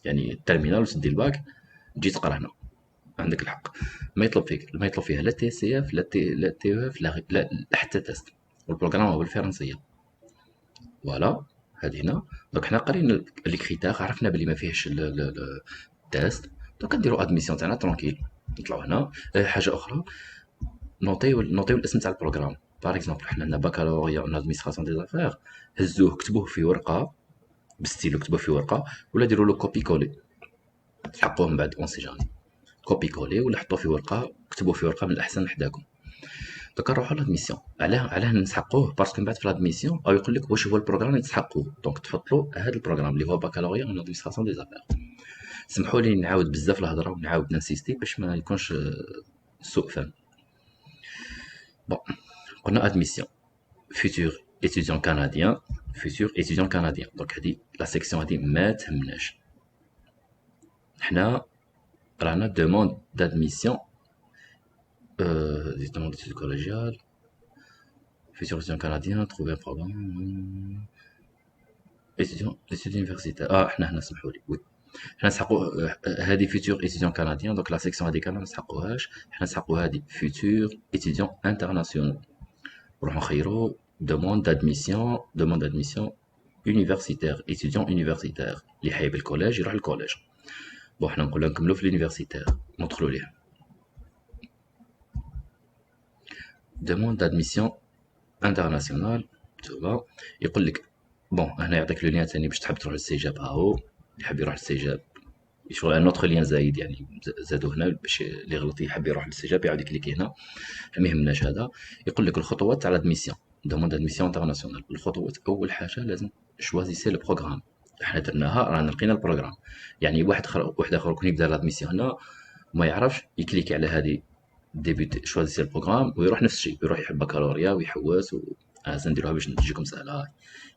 يعني التيرمينال وتدي الباك تجي تقرا هنا، عندك الحق. ما يطلب فيها لا تي سي اف لا تي او اف لا حتى تيست، والبروغرام هو بالفرنسيه. فوالا هادي هنا. دونك حنا قرينا لي كريتير، عرفنا بلي ما فيهش التيست. دونك نديرو ادميسيون تاعنا ترونكيل، نطلعو هنا. حاجه اخرى، نوطيو الاسم تاع البروغرام. باغ اكزومبل حنا عندنا بكالوريا اون ادمينستراسيون دي زافير، هزوه كتبوه في ورقه بستيلو، كتبوه في ورقه ولا ديروا له كوبي كولي، تحقوه من بعد اون سي جامي. كوبي كولي ولا حطوه في ورقه، كتبوه في ورقه من الاحسن حداكم. دوكا نروحو لادميسيون. علاه نسحقوه؟ باسكو من بعد في لادميسيون او يقول لك واش هو البروغرام اللي تسحقوه، دونك تحط له هذا البروغرام اللي هو بكالوريا اون ادمينستراسيون دي زافير. سمحوا لي نعاود بزاف الهضره ونعاود ننسيستي باش ما يكونش سوء فهم. بون، قلنا ادميسيون futur étudiant canadien, futur étudiant canadien. دونك هذه لا سيكسيون هذه ما تهمناش. حنا رانا دوموند دادميسيون، des demandes d'études collégiales, futur étudiant canadien, trouver un programme, étudiant universitaire. حنا هنا سمحوا لي، وي حنا نسحقوا هذه futur étudiant canadien. دونك لا سيكسيون هذيك ما نسحقوهاش، حنا نسحقوا هذه futur étudiant international. نروحو نخيرو demande d'admission universitaire, étudiant universitaire اللي حايب الكوليج يروح للكوليج. بون حنا نقولو نكملو في اليونيفرسيتير، ندخلو ليه demande d'admission international. تما يقول لك بون هنا يعطيك لو لين ثاني باش تحب تروح للسيجاب، هاهو يحب يروح للسيجاب يشغل ان اوتر لين زايد، يعني زادو هنا باش اللي غلط يحب يروح للسيجاب يعاود يكليكي هنا، ما يهمناش هذا. يقول لك الخطوات تاع لادميسيون، دوموند ادميسيون انترناسيونال. الخطوات اول حاجه لازم شوازيسي لو بروغرام. احنا درناها رانا لقينا البروغرام، يعني واحد اخر كون يبدا لادميسيون هنا ما يعرفش يكليكي على هذه ديبيوت شوازيسي البروغرام ويروح نفس الشيء، يروح يحب بكالوريا ويحوس نديروها باش تجيكم سهله.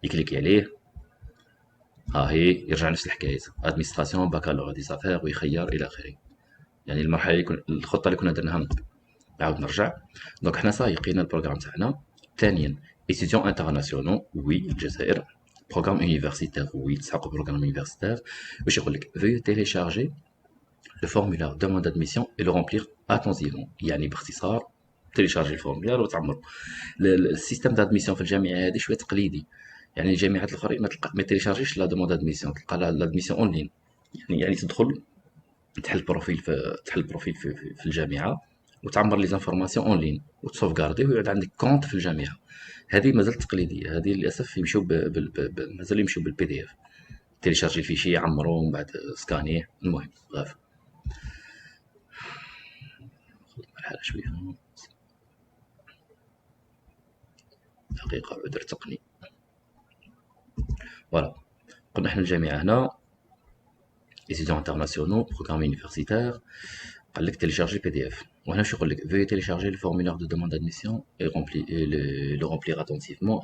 يكليكي عليه ها هي يرجع نفس الحكايه، ادمينستراسيون بكالوريا دي زافير ويخير الى اخره. يعني المرحله اللي الخطه اللي كنا درناها من قبل. نعاود نرجع. دونك حنا صاي لقينا البروغرام تاعنا. ثانيا étudiants internationaux، وي الجزائر. بروغرام يونيفرسيتير، وي تسحقوا بروغرام يونيفرسيتير. واش يقول لك veuillez télécharger le formulaire demande d'admission et le remplir attentivement. يعني باختصار تيليشارجي الفورمولير وتعمروا. السيستم دادميسيون في الجامعه هذه شويه تقليدي، يعني الجامعات الاخرين ما تيليشارجيش لا دوموند دادميسيون، تلقى لادميسيون اون لين. يعني تدخل تحل بروفيل في الجامعه وتعمر لي زانفورماسيون اون لين وتسوفغاردي ويعود عندك كونت في الجامعه. هذه مازالت تقليديه، هذه للاسف يمشيو مازال يمشيو بالبي دي اف، تيليشارجي الفيشي يعمروه ومن بعد سكانيه. المهم غاف الحاله شويه دقيقه عذر تقني. فوالا قلنا احنا الجامعه هنا étudiants internationaux programme universitaire، قال لك télécharger PDF. وهنا شو يقول لك veuillez télécharger le formulaire de demande d'admission et le remplir attentivement.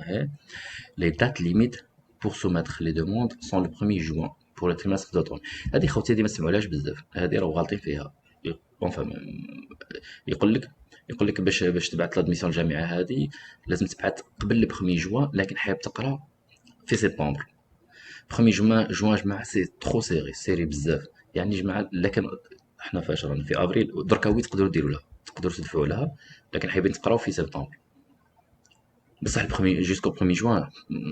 Les dates limites pour soumettre les demandes sont le 1er juin pour le trimestre d'automne. هذه خوتي هذه ما تسمعولهاش بزاف، هذه راهو غالطين فيها. يقول لك باش تبعت لادميسيون الجامعه هذه لازم تبعت قبل ل 1 جوان، لكن حاب تقرا في سبتمبر. 1 جوان جماعه سي ترو سيري بزاف، يعني جماعه. لكن احنا فاش رانا في ابريل دركا وي تقدروا ديروا لها، تقدروا تدفعوا لها، لكن حابين تقراو في سبتمبر. بصح البخومي جوسكو 1 جوان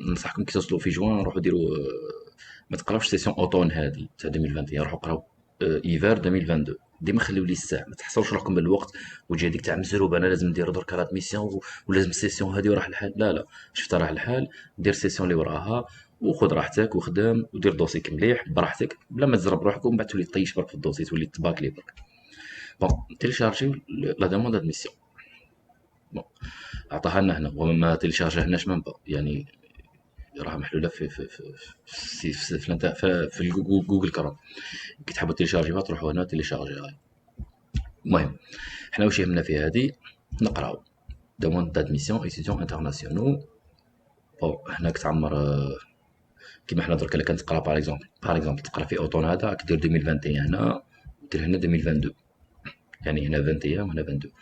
ننصحكم كي توصلوا في جوان روحوا ديروا ما تقراوش سيسيون اوتون هذه تاع 2021، روحوا قراو ايفار 2022. ديما خليو لي الساعه، ما تحصلوش روحكم بالوقت وتجي هذيك تاع مزروب انا لازم ندير درك راه ميسيون ولازم السيسيون هذه وراح الحال. لا شفت راح الحال، دير السيسيون اللي وراها وخذ راحتك وخدم ودير دوسيك مليح براحتك بلا ما تزرب روحك ومن بعد تولي طيش برك في الدوسي تولي تباكلي برك. بون تيليشارجيو لا دوموند ادميسيون. بون عطاها لنا هنا وما تيليشارجيهناش من با، يعني راها محلوله في جوجل كروم. كي تحبوا تيليشارجيوها تروحوا هنا تيليشارجيها. المهم حنا واش يهمنا في هذه نقراو دوموند دادميسيون ايتيديون انترناسيونال. بون هنا كتعمر كيما حنا درك كنت تقرا باغ اكزومبل تقرا في اوطون هذا كدير 2021 هنا دير هنا 2022، يعني هنا 21 وهنا 22.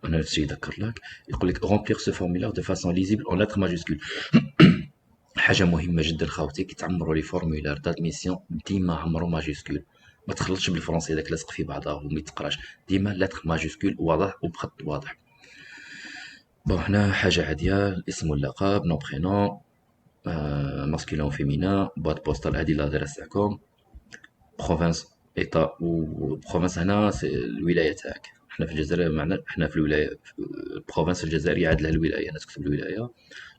هنا نفس الشيء يذكر لك، يقول لك remplir ce formulaire de façon lisible en lettres majuscules. حاجه مهمه جدا خاوتي، كي تعمروا لي فورمولير دادميسيون ديما عمرو ماجيسكول، ما تخلطش بالفرنسي داك لاصق في بعضها وما يتقراش، ديما لاتر ماجيسكول واضح وبخط واضح. بون هنا حاجه عاديه، الاسم واللقب، نو برينون، ماسكولين وفيمينان، بوات بوستال هادي لادريس تاعكم، بروفانس ايتا، وبروفانس هنا الولايه تاعك. حنا في الجزائر معنا، حنا في الولايه البروفانس الجزائريه عاد لها الولايه، انا تكتب الولايه،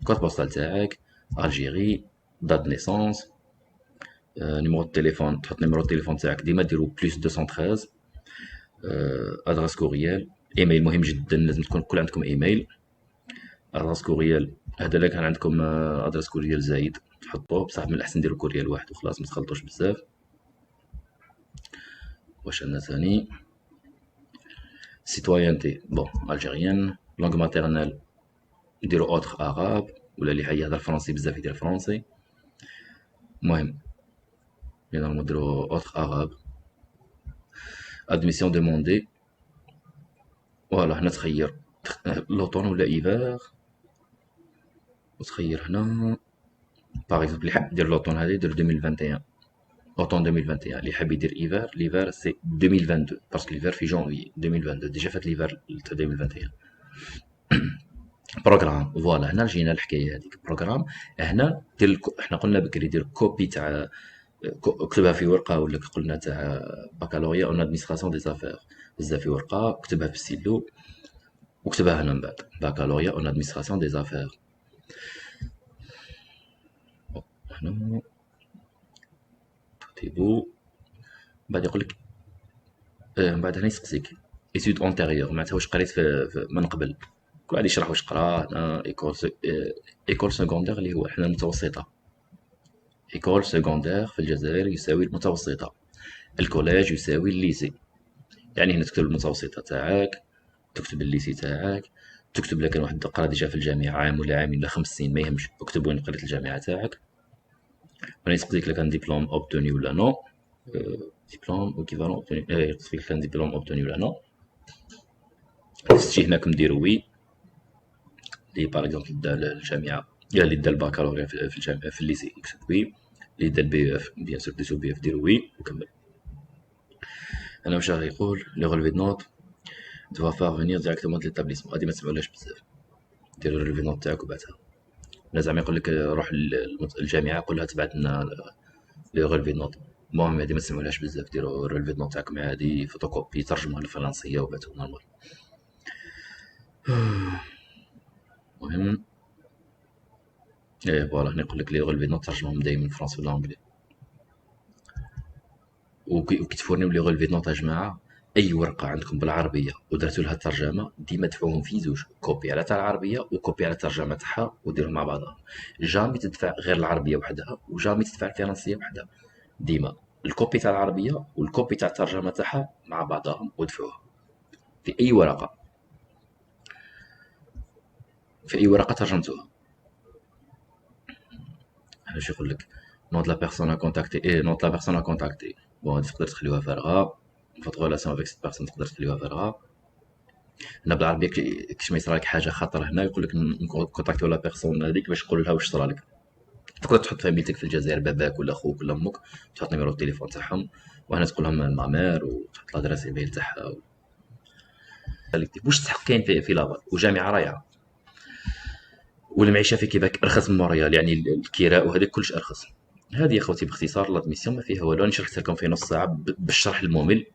كود بوستال تاعك، الجيري، دات نيسونس، نيميرو التليفون، تحط نيميرو التليفون تاعك ديما ديرو بلس 213، ادريس كوريال، ايميل مهم جدا، لازم تكون كل عندكم ايميل، ادريس كوريال. هذا لا كان عندكم ادريس كوريال زايد تحطوه، بصح من الاحسن ديروا كوريال واحد وخلاص، ما تخلطوش بزاف. واش عندنا ثاني؟ سيتويانتي، بون الجيريان، لونغ ماتيرنال نديرو اوتر عرب، ولا اللي يهضر فرنسي بزاف يدير فرنسي، المهم نديرو اوتر عرب. ادميسيون دوموندي، فوالا هنا تخير لوطون ولا ايفار، وتخير هنا باغ اكزومبل اللي حاب يدير لوطون هذا يدير 2021، اوتون 2021. اللي حاب يدير ايفار، ليفار سي 2022 باسكو ليفار في جونفي 2022، ديجا فات ليفار تاع 2021. بروغرام، فوالا هنا جينا الحكايه هذيك، بروغرام هنا دير احنا قلنا بكري دير كوبي تاع اكتبها في ورقه، ولا قلنا تاع بكالوريا اون ادمينستراسيون دي زافير، هزها في ورقه اكتبها بالسيلو وكتبها هنا من بعد، بكالوريا اون ادمينستراسيون دي زافير. هنا تكتبو، بعد يقول لك من بعد هنا يسقسيك ايتود اونتيريور، معناتها واش قريت من قبل، كل واحد يشرح واش قرا. هنا ايكول سكوندير اللي هو حنا المتوسطه، ايكول سكوندير في الجزائر يساوي المتوسطه، الكوليج يساوي الليسي. يعني هنا تكتب المتوسطه تاعك، تكتب الليسي تاعك، تكتب لكن واحد قرا ديجا في الجامعه عام ولا عامين ولا 5 سنين ما يهمش، اكتب وين قريت الجامعه تاعك. هنا يسقسيك لك ان ديبلوم اوبتوني ولا نو، ديبلوم اوكيفالون اوبتوني، يسقسيك لك ان ديبلوم اوبتوني ولا نو. تجي هناك نديرو وي، اللي باغ اكزومبل دا الجامعه، اللي دا الباكالوريا في الجامعه في الليسي يكتب وي، اللي دا البي اف بيان سور ديسو بي اف ديرو وي وكمل. انا واش راهي يقول لي ريليفي دو نوت دو فار فينير ديريكتومون دو ليتابليسمون، هادي ما تسمعولهاش بزاف، دير ريليفي دو نوت تاعك وبعدها. لا زعما يقول لك روح للجامعه قول لها تبعت لنا لي ريليفي دو نوت، المهم هادي ما تسمعولهاش بزاف، ديروا ريليفي دو نوت تاعكم عادي فوتوكوبي ترجموها للفرنسيه وبعثوه نورمال. المهم ايه فوالا هنا يقول لك لي ريليفي دو نوت ترجمهم دايما من فرنسي ولا انجلي، وكي تفورنيو لي ريليفي دو نوت يا جماعه، اي ورقه عندكم بالعربيه ودرتوا لها الترجمه ديما دفعوهم في زوج، كوبي على تاع العربيه وكوبي على الترجمه تاعها وديرهم مع بعضها، جامي تدفع غير العربيه وحدها وجامي تدفع الفرنسيه وحدها، ديما الكوبي تاع العربيه والكوبي تاع الترجمه تاعها مع بعضهم ودفعوها في اي ورقه، في اي ورقه ترجمتوها. باش يقول لك نوت لا بيرسون ا كونتاكتي، اي نوت لا بيرسون ا كونتاكتي، بون تقدر تخليوها فارغه، فوت ريلاسيون افيك سيت بيرسون تقدر تخليوها فارغه. هنا بالعربيه كيش ما يصرى لك حاجه خطر هنا يقول لك نكونتاكتيو لا بيرسون هذيك باش تقول لها واش صرا لك، تقدر تحط فاميلتك في الجزائر، باباك ولا خوك ولا امك، تحط نيميرو التليفون تاعهم وهنا تقول لهم ما مير وتحط لادريس ايميل تاعها واش تحق كاين في لابار وجامعه رايعه، والمعيشه في كيباك ارخص من مونريال، يعني الكراء وهذاك كلش ارخص. هذه يا خوتي باختصار لادميسيون، ما فيها والو، انا شرحت لكم في نص ساعه بالشرح الممل.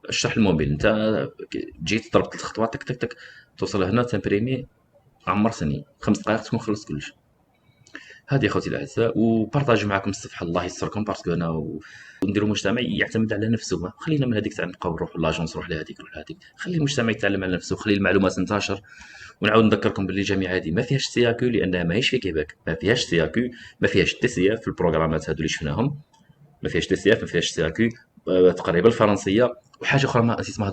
الشرح الممل انت جيت ضربت الخطوات تك تك تك توصل هنا تمبريمي عمر سنين 5 دقائق تكون خلصت كلش. هذه يا خوتي الاعزاء، وبارطاجي معكم الصفحه الله يستركم باسكو انا ونديروا مجتمع يعتمد على نفسه، ما خلينا من هذيك تاع نبقاو نروحوا لاجونس روح لهذيك روح لهذيك، خلي المجتمع يتعلم على نفسه وخلي المعلومات تنتشر. ونعاود نذكركم باللي الجامعه هذه ما فيهاش سي اكو لانها ماهيش في كيباك، ما فيهاش سي اكو، ما فيهاش تي سي اف في البروغرامات هذو اللي شفناهم، ما فيهاش تي سي اف، ما فيهاش سي اكو، تقريبا الفرنسيه. وحاجه اخرى ما نسيت ما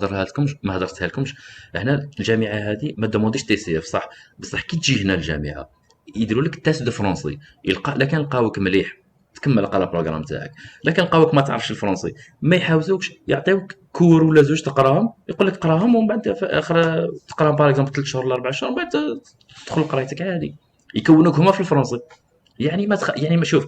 هضرتها لكمش، هنا الجامعه هذه ما دومونديش تي سي اف صح، بصح كي تجي هنا الجامعه يديروا لك تيست دو فرونسي، لكن لقاوك مليح تكمل قرا البروغرام تاعك، لكن لقاوك ما تعرفش الفرنسي ما يحاوزوكش، يعطيوك كور ولا زوج تقراهم، يقول لك قراهم ومن بعد في اخر تقراهم باغ اكزومبل 3 شهور ولا 4 شهور، من بعد تدخل قرايتك عادي، يكونوك هما في الفرنسي، يعني ما شوف